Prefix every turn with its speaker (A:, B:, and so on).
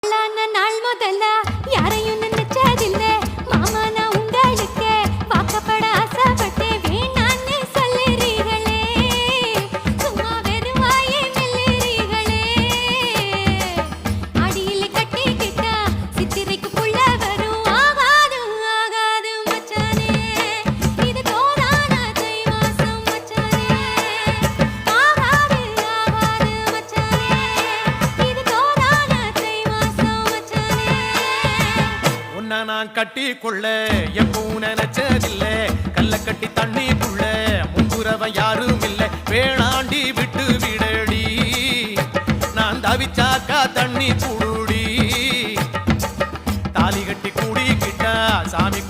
A: நாள் முதல்ல யாரையும் நினைச்சதில்ல மாமா நான் உங்களுக்கு வாக்கப்பட ஆசைப்பட்டு வேணான்னு சொல்லுறீங்களே சும்மா வெறும் வாயை மெல்லுறீங்களே அடியில் கட்டிக்கிட்டா சித்திரைக்கு புள்ள வரும் ஆகாது ஆகாது மச்சானே இது தோதான தை மாசம் மச்சானே ஆகாது ஆகாது மச்சானே இது தோதான தை மாசம் மச்சானே
B: உன்னை நான் கட்டிக்கொள்ள எப்பவும் நினைச்சதில்ல கல்ல கட்டி தண்ணிக்குள்ள முன்புறவன் யாரும் இல்ல வேணாண்டி விட்டு விடடி நான் தவிச்சாக்கா தண்ணி குடுடி தாலி கட்டி கூடிக்கிட்டா சாமி